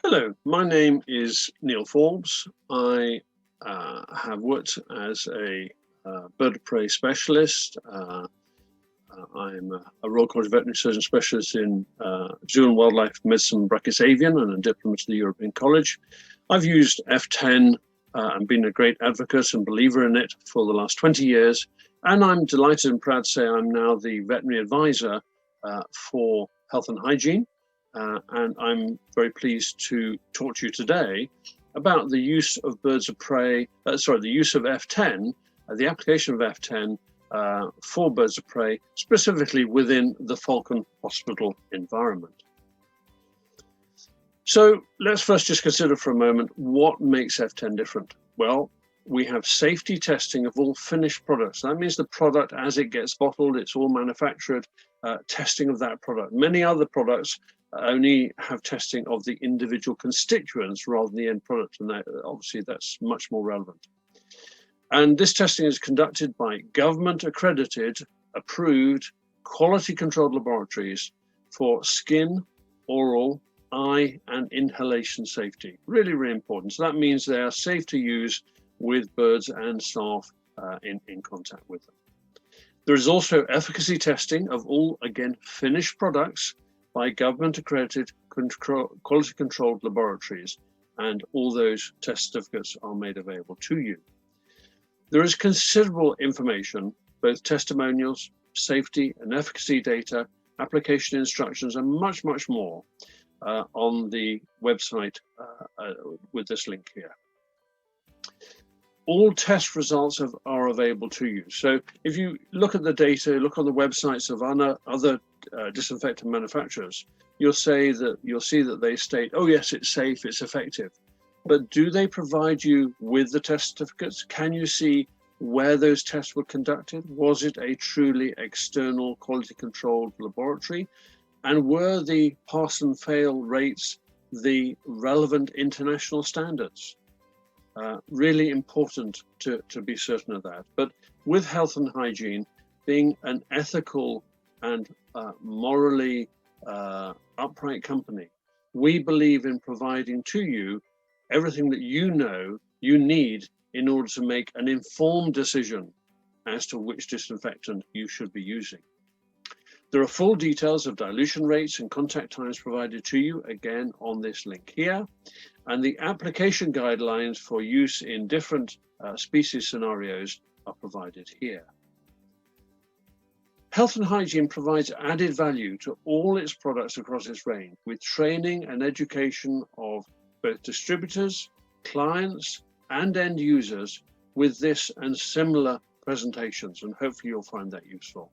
Hello, my name is Neil Forbes. I have worked as a bird of prey specialist. I'm a Royal College Veterinary Surgeon Specialist in Zoo and Wildlife Medicine brackets avian and a diploma to the European College. I've used F10 and been a great advocate and believer in it for the last 20 years. And I'm delighted and proud to say I'm now the veterinary advisor for health and hygiene. And I'm very pleased to talk to you today about the use of birds of prey, the use of F10, the application of F10 for birds of prey, specifically within the Falcon Hospital environment. So let's first just consider for a moment what makes F10 different. Well, we have safety testing of all finished products. That means the product as it gets bottled, it's all manufactured, testing of that product. Many other products only have testing of the individual constituents rather than the end product, and obviously that's much more relevant. And this testing is conducted by government accredited, approved, quality controlled laboratories for skin, oral, eye and inhalation safety. Really, really important. So that means they are safe to use with birds and staff in contact with them. There is also efficacy testing of all, again, finished products by government accredited quality controlled laboratories, and all those test certificates are made available to you. There is considerable information, both testimonials, safety and efficacy data, application instructions, and much, much more on the website with this link here. All test results are available to you. So if you look at the data, look on the websites of other disinfectant manufacturers, you'll see that they state, oh yes, it's safe, it's effective. But do they provide you with the test certificates? Can you see where those tests were conducted? Was it a truly external quality controlled laboratory? And were the pass and fail rates the relevant international standards? Really important to be certain of that. But with health and hygiene, being an ethical and morally upright company, we believe in providing to you everything that you know you need in order to make an informed decision as to which disinfectant you should be using. There are full details of dilution rates and contact times provided to you, again, on this link here. And the application guidelines for use in different species scenarios are provided here. Health and hygiene provides added value to all its products across its range, with training and education of both distributors, clients, and end users with this and similar presentations, and hopefully you'll find that useful,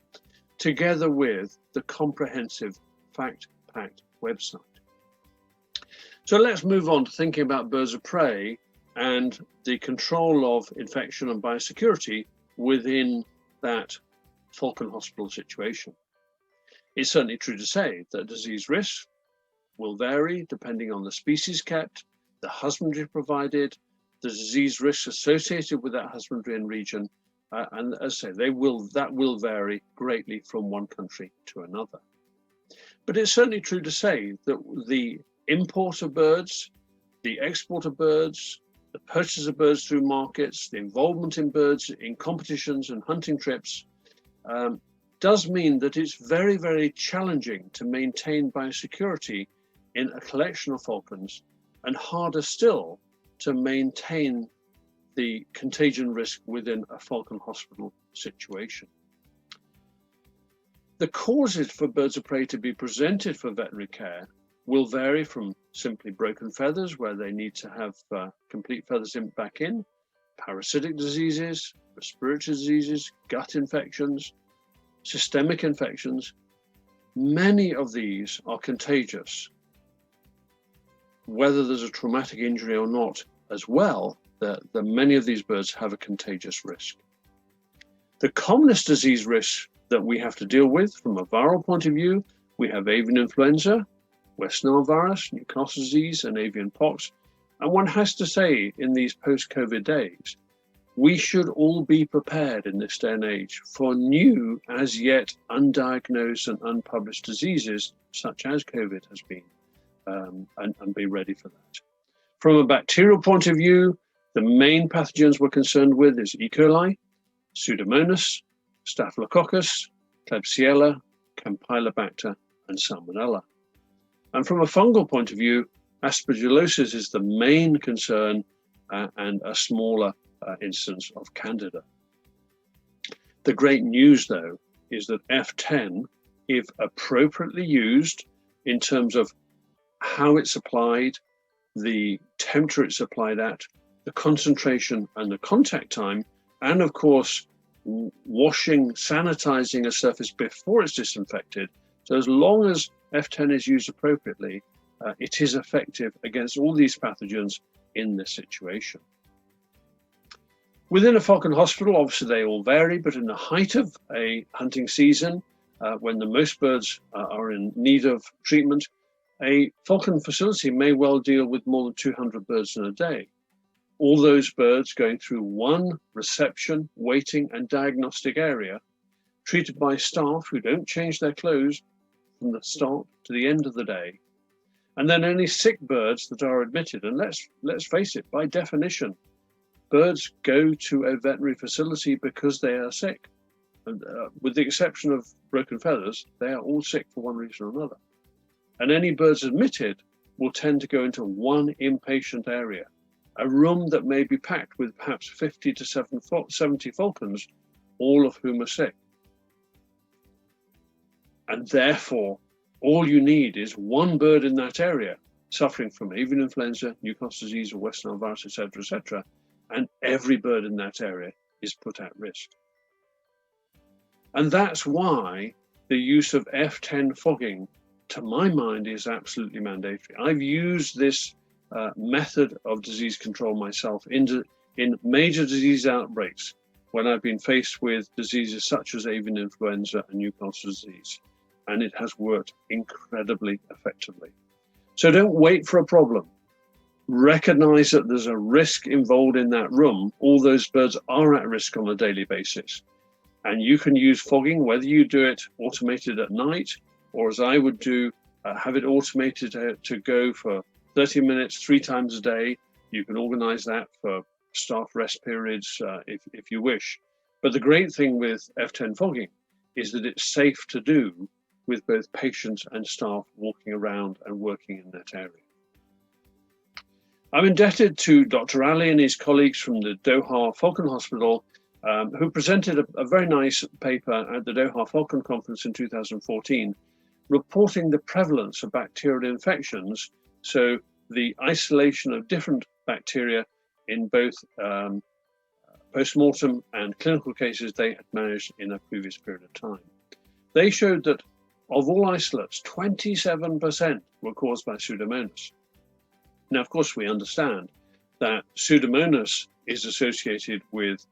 together with the comprehensive fact-packed website. So let's move on to thinking about birds of prey and the control of infection and biosecurity within that Falcon Hospital situation. It's certainly true to say that disease risks will vary depending on the species kept, the husbandry provided, the disease risks associated with that husbandry and region, and as I say, that will vary greatly from one country to another. But it's certainly true to say that the import of birds, the export of birds, the purchase of birds through markets, the involvement in birds in competitions and hunting trips does mean that it's very, very challenging to maintain biosecurity in a collection of falcons, and harder still to maintain the contagion risk within a Falcon Hospital situation. The causes for birds of prey to be presented for veterinary care will vary from simply broken feathers, where they need to have complete feathers back in, parasitic diseases, respiratory diseases, gut infections, systemic infections. Many of these are contagious, whether there's a traumatic injury or not as well. Many of these birds have a contagious risk. The commonest disease risks that we have to deal with from a viral point of view, we have avian influenza, West Nile virus, Newcastle disease, and avian pox. And one has to say, in these post-COVID days, we should all be prepared in this day and age for new, as yet undiagnosed and unpublished diseases, such as COVID has been. and be ready for that. From a bacterial point of view, the main pathogens we're concerned with is E. coli, Pseudomonas, Staphylococcus, Klebsiella, Campylobacter, and Salmonella. And from a fungal point of view, aspergillosis is the main concern and a smaller instance of Candida. The great news, though, is that F10, if appropriately used in terms of how it's applied, the temperature it's applied at, the concentration and the contact time, and of course, washing, sanitizing a surface before it's disinfected. So as long as F10 is used appropriately, it is effective against all these pathogens in this situation. Within a Falcon hospital, obviously they all vary, but in the height of a hunting season, when the most birds are in need of treatment, a Falcon facility may well deal with more than 200 birds in a day. All those birds going through one reception, waiting, and diagnostic area, treated by staff who don't change their clothes from the start to the end of the day. And then only sick birds that are admitted. And let's face it, by definition, birds go to a veterinary facility because they are sick. And with the exception of broken feathers, they are all sick for one reason or another. And any birds admitted will tend to go into one inpatient area, a room that may be packed with perhaps 50 to 70 falcons, all of whom are sick. And therefore, all you need is one bird in that area suffering from avian influenza, Newcastle disease, or West Nile virus, etc., and every bird in that area is put at risk. And that's why the use of F10 fogging, to my mind, is absolutely mandatory. I've used this method of disease control myself in major disease outbreaks when I've been faced with diseases such as avian influenza and Newcastle disease, and it has worked incredibly effectively. So don't wait for a problem. Recognize that there's a risk involved in that room. All those birds are at risk on a daily basis. And you can use fogging, whether you do it automated at night, or as I would do, have it automated to go for 30 minutes, 3 times a day. You can organize that for staff rest periods if you wish. But the great thing with F10 fogging is that it's safe to do with both patients and staff walking around and working in that area. I'm indebted to Dr. Ali and his colleagues from the Doha Falcon Hospital, who presented a very nice paper at the Doha Falcon Conference in 2014, reporting the prevalence of bacterial infections, so the isolation of different bacteria in both post-mortem and clinical cases they had managed in a previous period of time. They showed that of all isolates, 27% were caused by Pseudomonas. Now, of course, we understand that Pseudomonas is associated with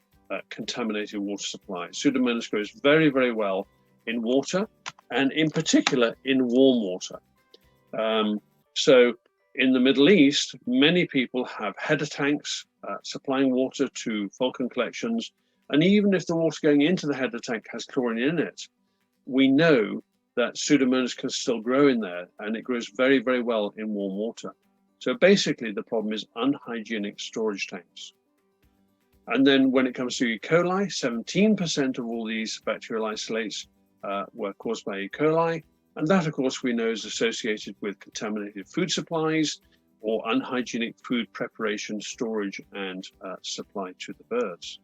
contaminated water supply. Pseudomonas grows very, very well in water, and in particular in warm water. So in the Middle East, many people have header tanks supplying water to falcon collections. And even if the water going into the header tank has chlorine in it, we know that Pseudomonas can still grow in there, and it grows very, very well in warm water. So basically the problem is unhygienic storage tanks. And then when it comes to E. coli, 17% of all these bacterial isolates were caused by E. coli. And that, of course, we know is associated with contaminated food supplies or unhygienic food preparation, storage, and supply to the birds.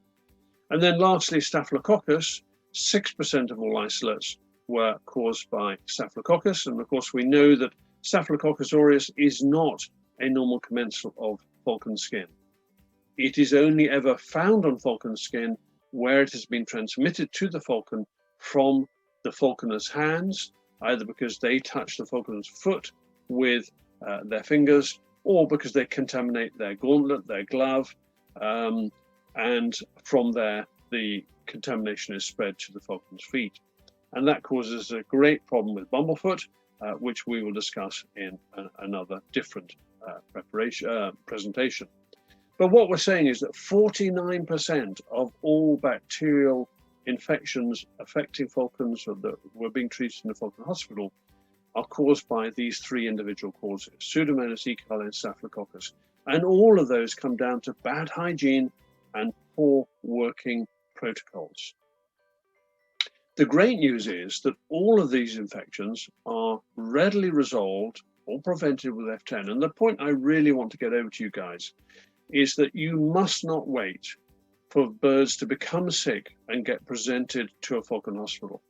And then lastly, Staphylococcus, 6% of all isolates were caused by Staphylococcus. And of course, we know that Staphylococcus aureus is not a normal commensal of falcon skin. It is only ever found on falcon skin where it has been transmitted to the falcon from the falconer's hands, either because they touch the falconer's foot with their fingers, or because they contaminate their gauntlet, their glove, and from there the contamination is spread to the falcon's feet. And that causes a great problem with bumblefoot, which we will discuss in another different presentation. But what we're saying is that 49% of all bacterial infections affecting falcons that were being treated in the Falcon Hospital are caused by these three individual causes: Pseudomonas, E. coli, and Staphylococcus. And all of those come down to bad hygiene and poor working protocols. The great news is that all of these infections are readily resolved or prevented with F10. And the point I really want to get over to you guys is that you must not wait for birds to become sick and get presented to a Falcon Hospital.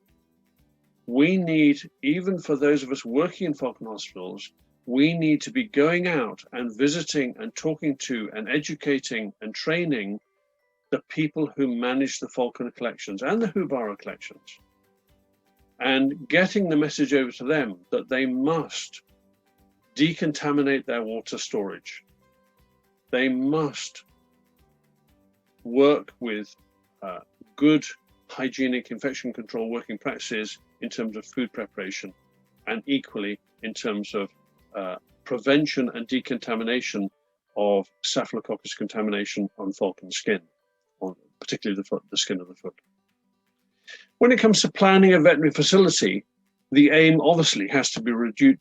We need, even for those of us working in Falcon Hospitals, we need to be going out and visiting and talking to and educating and training the people who manage the Falcon collections and the Hubara collections, and getting the message over to them that they must decontaminate their water storage. They must work with good hygienic infection control working practices in terms of food preparation, and equally in terms of prevention and decontamination of Staphylococcus contamination on falcon skin, on particularly the skin of the foot. When it comes to planning a veterinary facility, the aim obviously has to be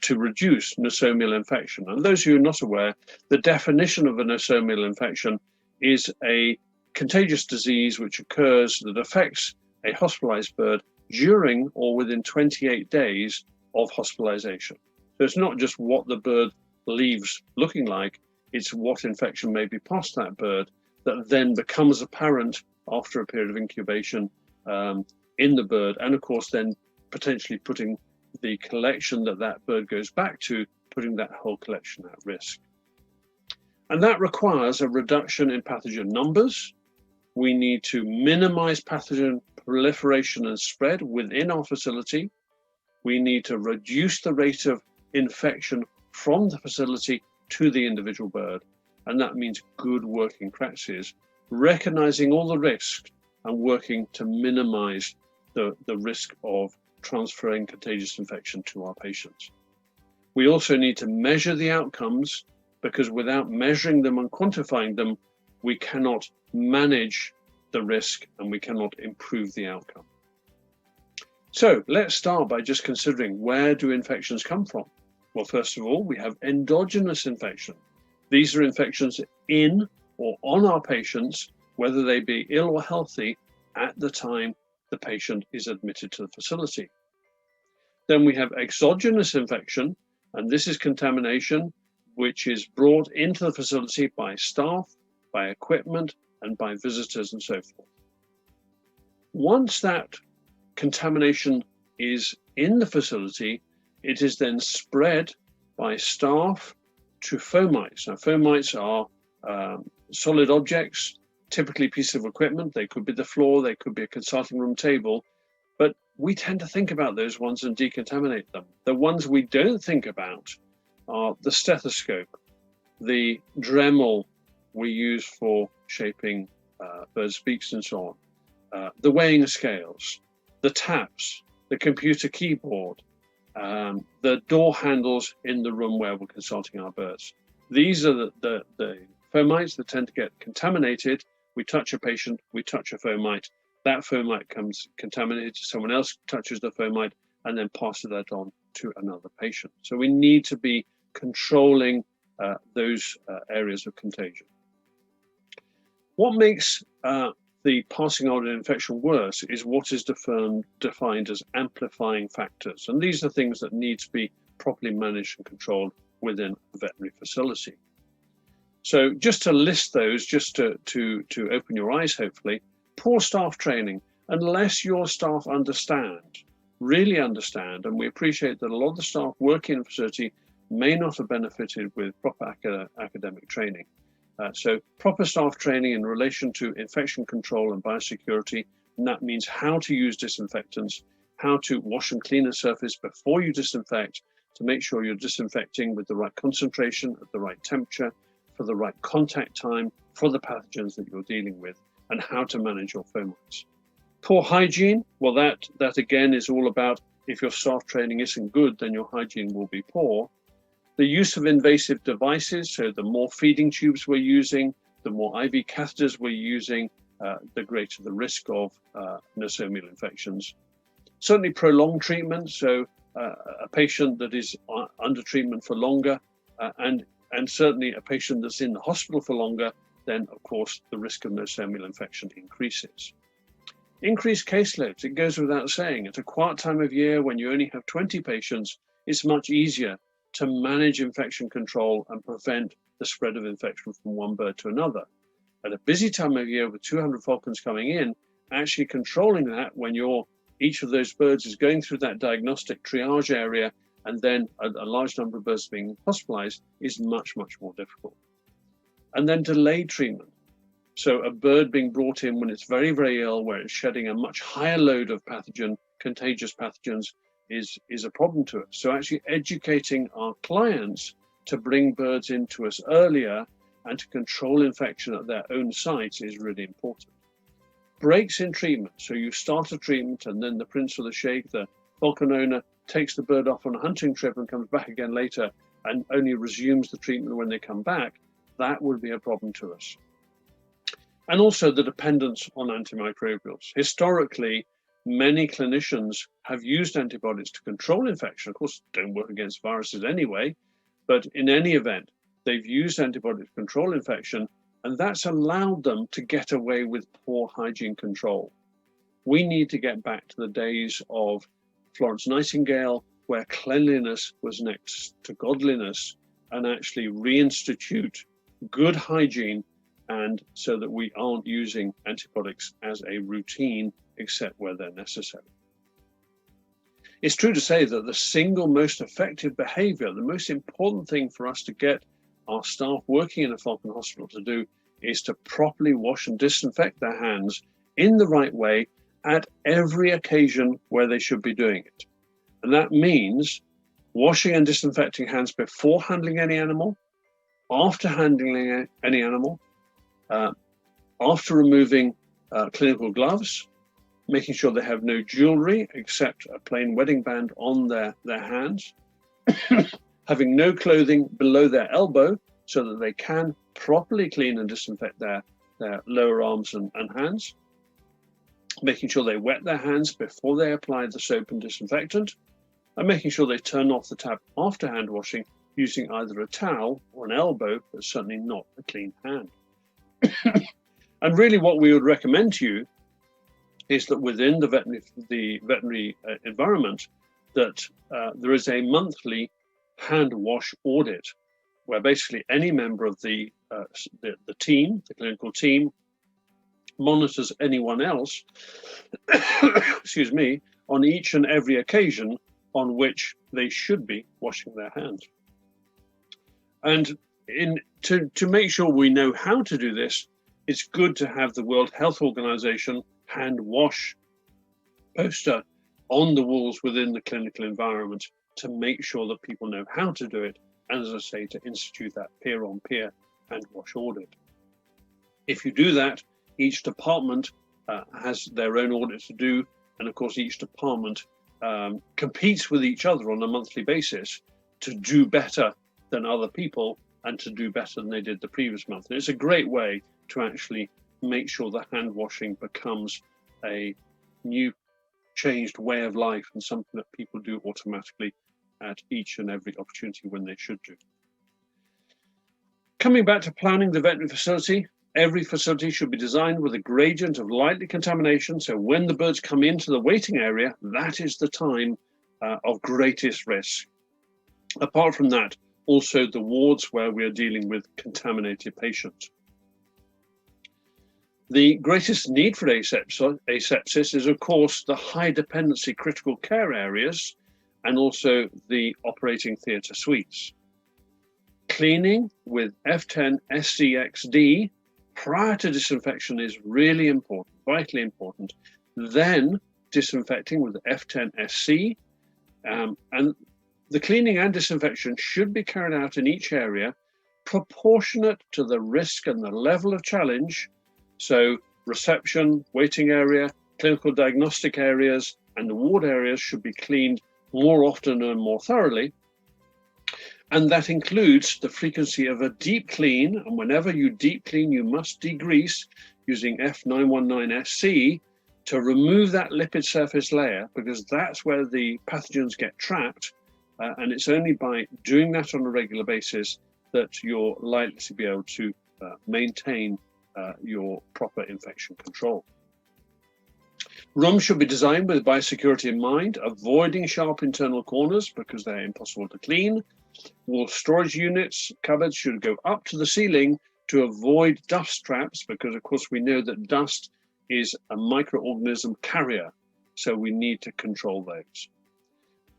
to reduce nosomial infection. And those who are not aware, the definition of a nosomial infection is a contagious disease which occurs that affects a hospitalized bird during or within 28 days of hospitalization. So it's not just what the bird leaves looking like, it's what infection may be past that bird that then becomes apparent after a period of incubation in the bird, and of course then potentially putting the collection that bird goes back to, putting that whole collection at risk. And that requires a reduction in pathogen numbers. We need to minimize pathogen proliferation and spread within our facility. We need to reduce the rate of infection from the facility to the individual bird. And that means good working practices, recognizing all the risks and working to minimize the risk of transferring contagious infection to our patients. We also need to measure the outcomes, because without measuring them and quantifying them, we cannot manage the risk and we cannot improve the outcome. So let's start by just considering, where do infections come from? Well, first of all, we have endogenous infection. These are infections in or on our patients, whether they be ill or healthy, at the time the patient is admitted to the facility. Then we have exogenous infection, and this is contamination which is brought into the facility by staff, by equipment, and by visitors and so forth. Once that contamination is in the facility, it is then spread by staff to fomites. Now, fomites are solid objects, typically pieces of equipment. They could be the floor, they could be a consulting room table, but we tend to think about those ones and decontaminate them. The ones we don't think about are the stethoscope, the Dremel we use for shaping birds' beaks and so on, the weighing scales, the taps, the computer keyboard, the door handles in the room where we're consulting our birds. These are the fomites that tend to get contaminated. We touch a patient, we touch a fomite, that fomite comes contaminated, someone else touches the fomite and then passes that on to another patient. So we need to be controlling those areas of contagion. What makes the passing on an infection worse is what is defined as amplifying factors. And these are things that need to be properly managed and controlled within a veterinary facility. So just to list those, just to open your eyes, hopefully: poor staff training. Unless your staff really understand, and we appreciate that a lot of the staff working in the facility may not have benefited with proper academic training. So proper staff training in relation to infection control and biosecurity, and that means how to use disinfectants, how to wash and clean a surface before you disinfect, to make sure you're disinfecting with the right concentration, at the right temperature, for the right contact time, for the pathogens that you're dealing with, and how to manage your fomites. Poor hygiene, well, that again is all about, if your staff training isn't good, then your hygiene will be poor. The use of invasive devices, so the more feeding tubes we're using, the more IV catheters we're using, the greater the risk of nosomial infections. Certainly prolonged treatment, so a patient that is under treatment for longer, and certainly a patient that's in the hospital for longer, then of course the risk of nosomial infection increases. Increased caseloads, it goes without saying. At a quiet time of year when you only have 20 patients, it's much easier to manage infection control and prevent the spread of infection from one bird to another. At a busy time of year with 200 falcons coming in, actually controlling that when each of those birds is going through that diagnostic triage area and then a large number of birds being hospitalized is much, much more difficult. And then delayed treatment. So a bird being brought in when it's very, very ill, where it's shedding a much higher load of contagious pathogens is a problem to us. So actually educating our clients to bring birds into us earlier and to control infection at their own sites is really important. Breaks in treatment. So you start a treatment and then the prince or the sheikh, the falcon owner, takes the bird off on a hunting trip and comes back again later and only resumes the treatment when they come back. That would be a problem to us. And also the dependence on antimicrobials. Historically, many clinicians have used antibiotics to control infection. Of course, don't work against viruses anyway, but in any event, they've used antibiotics to control infection, and that's allowed them to get away with poor hygiene control. We need to get back to the days of Florence Nightingale, where cleanliness was next to godliness, and actually reinstitute good hygiene, and so that we aren't using antibiotics as a routine except where they're necessary. It's true to say that the single most effective behavior, the most important thing for us to get our staff working in a Falcon hospital to do is to properly wash and disinfect their hands in the right way at every occasion where they should be doing it. And that means washing and disinfecting hands before handling any animal, after handling any animal, after removing clinical gloves, making sure they have no jewelry except a plain wedding band on their hands, having no clothing below their elbow so that they can properly clean and disinfect their lower arms and hands, making sure they wet their hands before they apply the soap and disinfectant, and making sure they turn off the tap after hand washing using either a towel or an elbow, but certainly not a clean hand. And really what we would recommend to you is that within the veterinary environment, that there is a monthly hand wash audit, where basically any member of the team, the clinical team, monitors anyone else, excuse me, on each and every occasion on which they should be washing their hands. And to make sure we know how to do this, it's good to have the World Health Organization hand wash poster on the walls within the clinical environment to make sure that people know how to do it, and as I say, to institute that peer-on-peer hand wash audit. If you do that, each department has their own audit to do, and of course each department competes with each other on a monthly basis to do better than other people and to do better than they did the previous month. And it's a great way to actually make sure that hand washing becomes a new changed way of life and something that people do automatically at each and every opportunity when they should do. Coming back to planning the veterinary facility, every facility should be designed with a gradient of likely contamination. So when the birds come into the waiting area, that is the time of greatest risk. Apart from that, also the wards where we are dealing with contaminated patients. The greatest need for asepsis is, of course, the high dependency critical care areas and also the operating theatre suites. Cleaning with F10 SCXD prior to disinfection is really important, vitally important. Then disinfecting with F10 SC, and the cleaning and disinfection should be carried out in each area proportionate to the risk and the level of challenge. So reception, waiting area, clinical diagnostic areas, and the ward areas should be cleaned more often and more thoroughly. And that includes the frequency of a deep clean. And whenever you deep clean, you must degrease using F919SC to remove that lipid surface layer, because that's where the pathogens get trapped. And it's only by doing that on a regular basis that you're likely to be able to maintain your proper infection control. Rooms should be designed with biosecurity in mind, avoiding sharp internal corners because they're impossible to clean. Wall storage units, cupboards should go up to the ceiling to avoid dust traps, because of course we know that dust is a microorganism carrier, so we need to control those.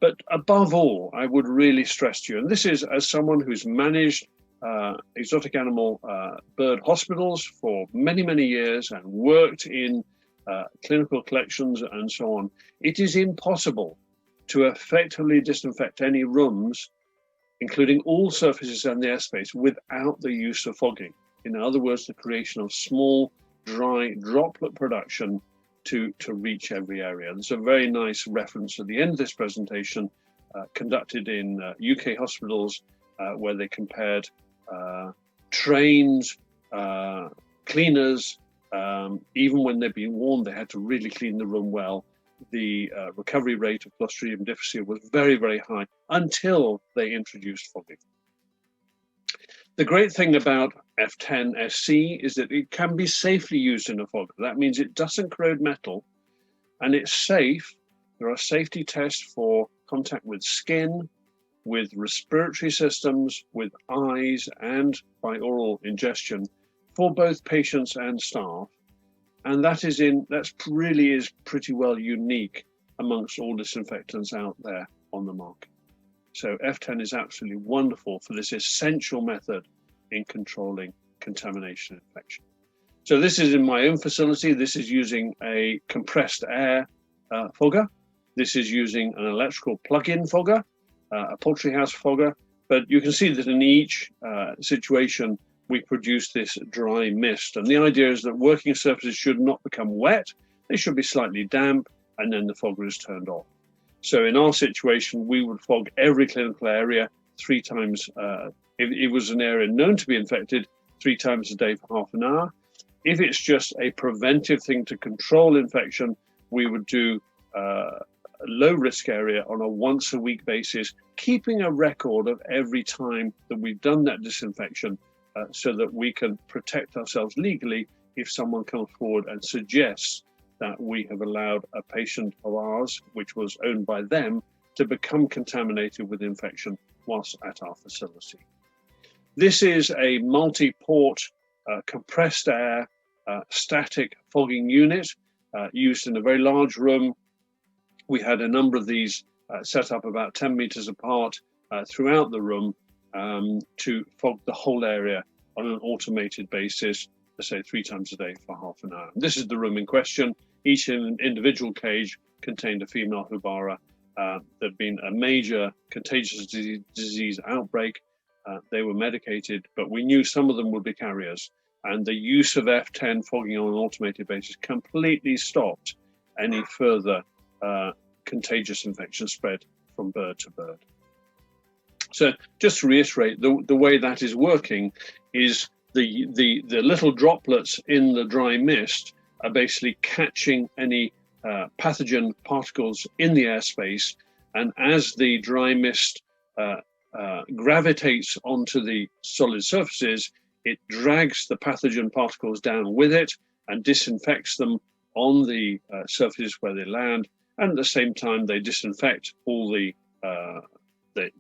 But above all, I would really stress to you, and this is as someone who's managed exotic animal bird hospitals for many, many years and worked in clinical collections and so on, it is impossible to effectively disinfect any rooms, including all surfaces and the airspace, without the use of fogging. In other words, the creation of small, dry droplet production to reach every area. There's a very nice reference at the end of this presentation conducted in UK hospitals where they compared trains, cleaners, even when they'd been warned they had to really clean the room well. The recovery rate of Clostridium difficile was very, very high until they introduced fogging. The great thing about F10 SC is that it can be safely used in a fogger. That means it doesn't corrode metal and it's safe. There are safety tests for contact with skin, with respiratory systems, with eyes, and by oral ingestion for both patients and staff. And that's really is pretty well unique amongst all disinfectants out there on the market. So F10 is absolutely wonderful for this essential method in controlling contamination and infection. So this is in my own facility. This is using a compressed air fogger. This is using an electrical plug-in fogger, a poultry house fogger. But you can see that in each situation, we produce this dry mist. And the idea is that working surfaces should not become wet. They should be slightly damp, and then the fogger is turned off. So in our situation, we would fog every clinical area 3 times. If it was an area known to be infected, 3 times a day for half an hour. If it's just a preventive thing to control infection, we would do a low-risk area on a once-a-week basis, keeping a record of every time that we've done that disinfection, so that we can protect ourselves legally if someone comes forward and suggests that we have allowed a patient of ours, which was owned by them, to become contaminated with infection whilst at our facility. This is a multi-port compressed air static fogging unit used in a very large room. We had a number of these set up about 10 meters apart throughout the room to fog the whole area on an automated basis, let's say 3 times a day for half an hour. This is the room in question. Each individual cage contained a female hubara. There'd been a major contagious disease outbreak. They were medicated, but we knew some of them would be carriers. And the use of F10 fogging on an automated basis completely stopped any further contagious infection spread from bird to bird. So just to reiterate, the way that is working is the little droplets in the dry mist are basically catching any pathogen particles in the airspace, and as the dry mist gravitates onto the solid surfaces, it drags the pathogen particles down with it and disinfects them on the surfaces where they land, and at the same time they disinfect all the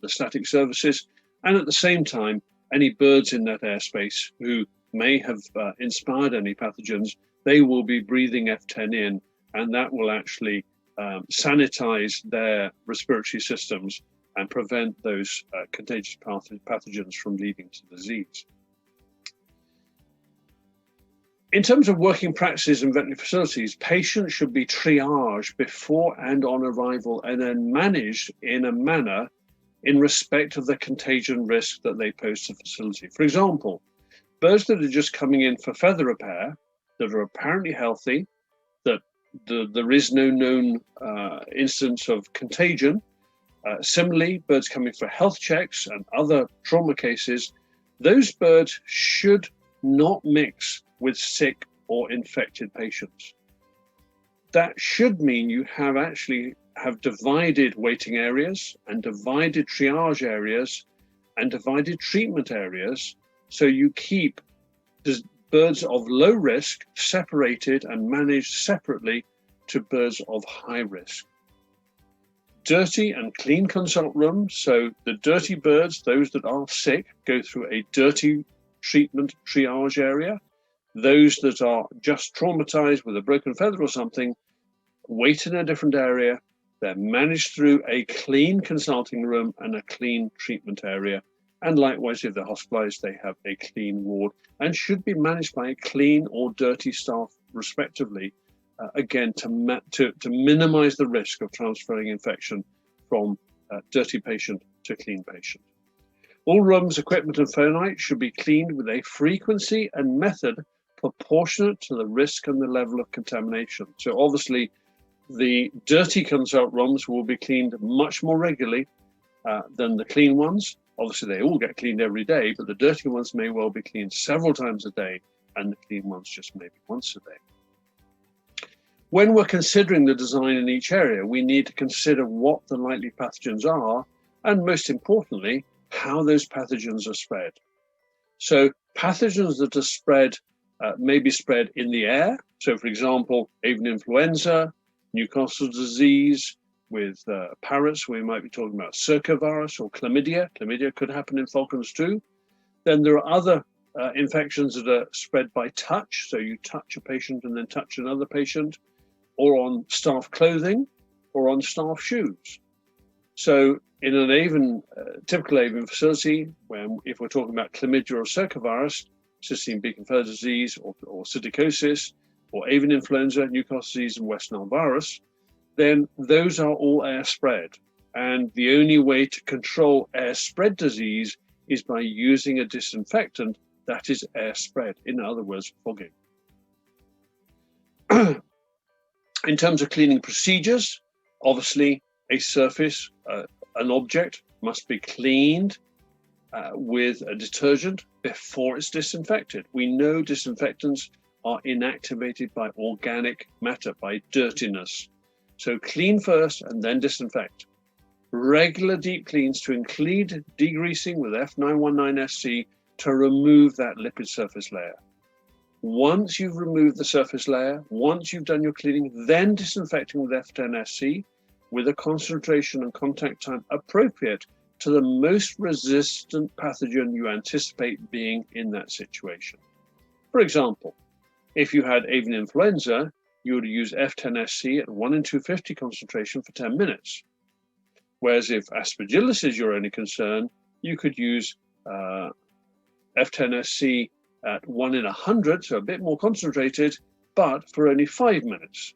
static surfaces, and at the same time any birds in that airspace who may have inspired any pathogens, they will be breathing F10 in, and that will actually sanitize their respiratory systems and prevent those contagious pathogens from leading to disease. In terms of working practices in veterinary facilities, patients should be triaged before and on arrival, and then managed in a manner in respect of the contagion risk that they pose to the facility. For example, birds that are just coming in for feather repair, that are apparently healthy, that there is no known instance of contagion. Similarly, birds coming for health checks and other trauma cases, those birds should not mix with sick or infected patients. That should mean you have divided waiting areas and divided triage areas and divided treatment areas, so you keep the birds of low risk separated and managed separately to birds of high risk. Dirty and clean consult rooms, so the dirty birds, those that are sick, go through a dirty treatment triage area. Those that are just traumatized with a broken feather or something wait in a different area. They're managed through a clean consulting room and a clean treatment area. And likewise, if they're hospitalized, they have a clean ward and should be managed by a clean or dirty staff, respectively, again, to minimize the risk of transferring infection from dirty patient to clean patient. All rooms, equipment, and phonite should be cleaned with a frequency and method proportionate to the risk and the level of contamination. So obviously, the dirty consult rooms will be cleaned much more regularly than the clean ones. Obviously, they all get cleaned every day, but the dirty ones may well be cleaned several times a day, and the clean ones just maybe once a day. When we're considering the design in each area, we need to consider what the likely pathogens are, and most importantly, how those pathogens are spread. So pathogens that are spread may be spread in the air. So for example, avian influenza, Newcastle disease. With parrots, we might be talking about circovirus or chlamydia. Chlamydia could happen in falcons too. Then there are other infections that are spread by touch. So you touch a patient and then touch another patient, or on staff clothing, or on staff shoes. So in an typical avian facility, if we're talking about chlamydia or circovirus, cystiine beacon feather disease, or psittacosis, or avian influenza, Newcastle disease, and West Nile virus, then those are all air spread. And the only way to control air spread disease is by using a disinfectant that is air spread, in other words, fogging. In terms of cleaning procedures, obviously a surface, an object must be cleaned with a detergent before it's disinfected. We know disinfectants are inactivated by organic matter, by dirtiness. So clean first and then disinfect. Regular deep cleans to include degreasing with F919SC to remove that lipid surface layer. Once you've removed the surface layer, once you've done your cleaning, then disinfecting with F10SC with a concentration and contact time appropriate to the most resistant pathogen you anticipate being in that situation. For example, if you had avian influenza, you would use F10SC at 1 in 250 concentration for 10 minutes. Whereas if Aspergillus is your only concern, you could use F10SC at 1 in 100, so a bit more concentrated, but for only 5 minutes.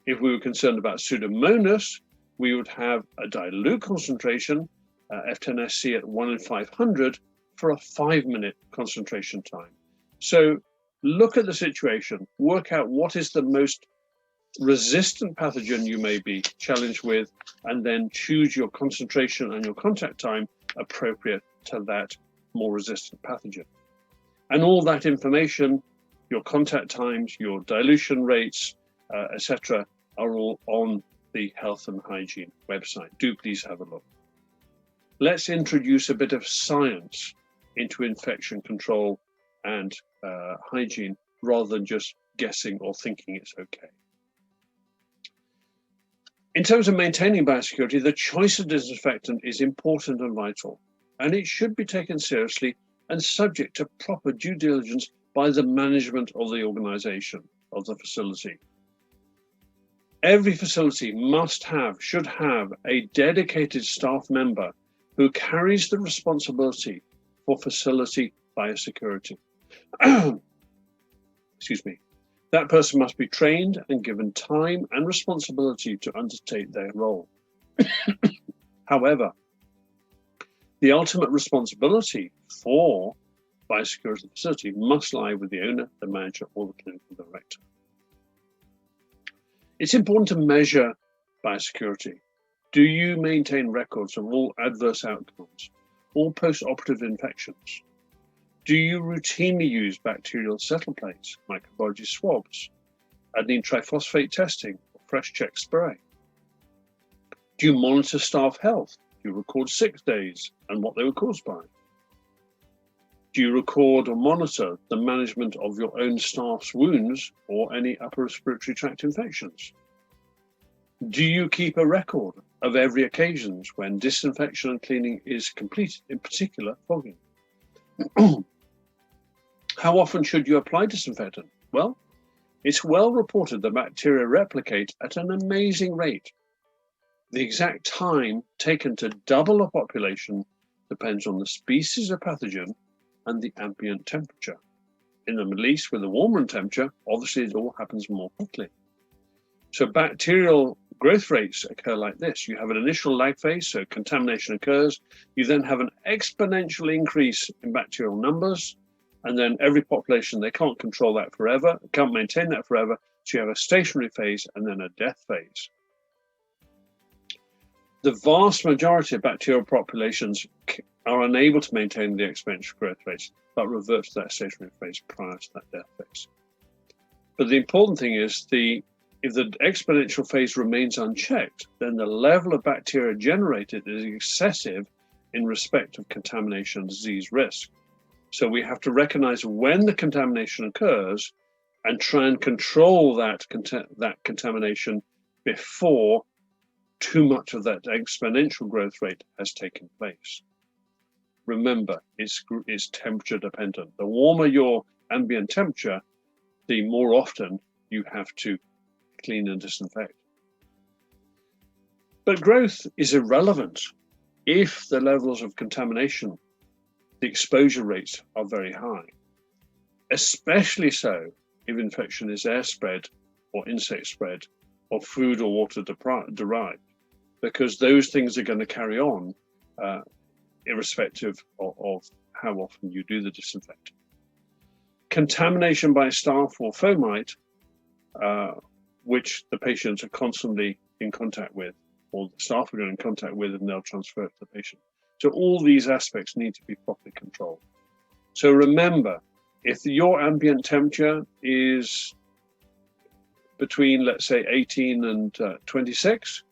If we were concerned about Pseudomonas, we would have a dilute concentration, F10SC at 1 in 500, for a 5-minute concentration time. So look at the situation, work out what is the most resistant pathogen you may be challenged with, and then choose your concentration and your contact time appropriate to that more resistant pathogen. And all that information, your contact times, your dilution rates, etc., are all on the Health and Hygiene website. Do please have a look. Let's introduce a bit of science into infection control and hygiene, rather than just guessing or thinking it's okay. In terms of maintaining biosecurity, the choice of disinfectant is important and vital, and it should be taken seriously and subject to proper due diligence by the management of the organization of the facility. Every facility should have a dedicated staff member who carries the responsibility for facility biosecurity. Excuse me. That person must be trained and given time and responsibility to undertake their role. However, the ultimate responsibility for biosecurity of the facility must lie with the owner, the manager, or the clinical director. It's important to measure biosecurity. Do you maintain records of all adverse outcomes, all post-operative infections? Do you routinely use bacterial settle plates, microbiology swabs? adenine triphosphate testing, or fresh check spray? Do you monitor staff health? Do you record sick days and what they were caused by? Do you record or monitor the management of your own staff's wounds or any upper respiratory tract infections? Do you keep a record of every occasion when disinfection and cleaning is completed, in particular fogging? How often should you apply disinfectant? Well, it's well reported that bacteria replicate at an amazing rate. The exact time taken to double a population depends on the species of pathogen and the ambient temperature. In the Middle East, with a warmer temperature, obviously it all happens more quickly. So bacterial growth rates occur like this. You have an initial lag phase, so contamination occurs. You then have an exponential increase in bacterial numbers, and then every population, they can't control that forever, can't maintain that forever, so you have a stationary phase and then a death phase. The vast majority of bacterial populations are unable to maintain the exponential growth rates, but revert to that stationary phase prior to that death phase. But the important thing is, if the exponential phase remains unchecked, then the level of bacteria generated is excessive in respect of contamination and disease risk. So we have to recognize when the contamination occurs and try and control that contamination before too much of that exponential growth rate has taken place. Remember, it's temperature dependent. The warmer your ambient temperature, the more often you have to clean and disinfect. But growth is irrelevant if the levels of contamination, the exposure rates are very high, especially so if infection is air spread or insect spread or food or water derived, because those things are going to carry on irrespective of how often you do the disinfecting. Contamination by staph or fomite, which the patients are constantly in contact with, or the staff are in contact with, and they'll transfer it to the patient. So all these aspects need to be properly controlled. So remember, if your ambient temperature is between, let's say, 18 and 26,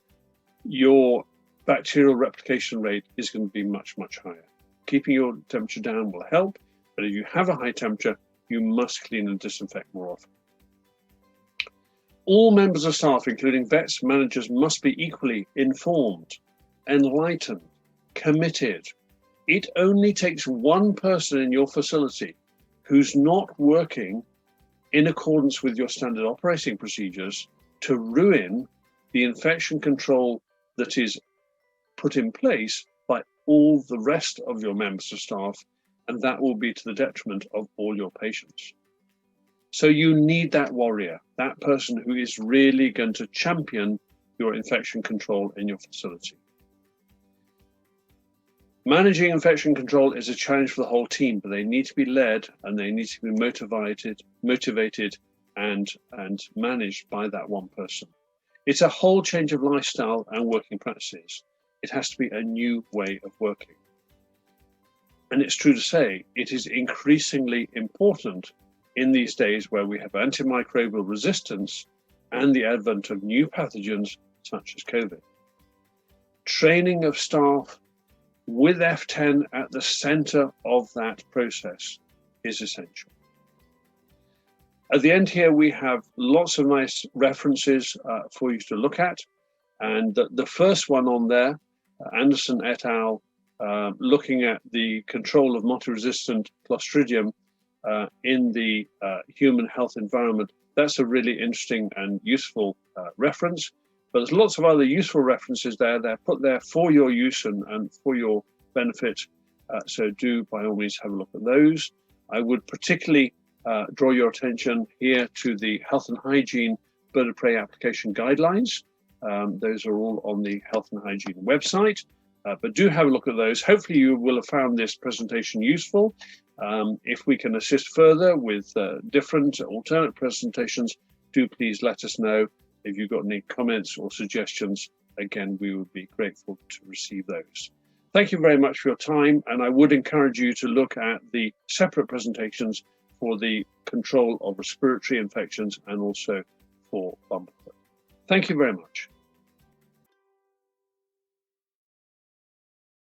your bacterial replication rate is going to be much, much higher. Keeping your temperature down will help, but if you have a high temperature, you must clean and disinfect more often. All members of staff, including vets, managers, must be equally informed, enlightened, committed. It only takes one person in your facility who's not working in accordance with your standard operating procedures to ruin the infection control that is put in place by all the rest of your members of staff, and that will be to the detriment of all your patients. So you need that warrior, that person who is really going to champion your infection control in your facility. Managing infection control is a challenge for the whole team, but they need to be led and they need to be motivated and managed by that one person. It's a whole change of lifestyle and working practices. It has to be a new way of working. And it's true to say, it is increasingly important in these days where we have antimicrobial resistance and the advent of new pathogens such as COVID. Training of staff with F10 at the center of that process is essential. At the end here, we have lots of nice references for you to look at. And the first one on there, Anderson et al., looking at the control of multi-resistant Clostridium in the human health environment. That's a really interesting and useful reference. But there's lots of other useful references there. They're put there for your use and for your benefit. So do, by all means, have a look at those. I would particularly draw your attention here to the health and hygiene bird of prey application guidelines. Those are all on the health and hygiene website. But do have a look at those. Hopefully you will have found this presentation useful. If we can assist further with different alternate presentations, do please let us know. If you've got any comments or suggestions, again, we would be grateful to receive those. Thank you very much for your time, and I would encourage you to look at the separate presentations for the control of respiratory infections and also for bumper. Thank you very much.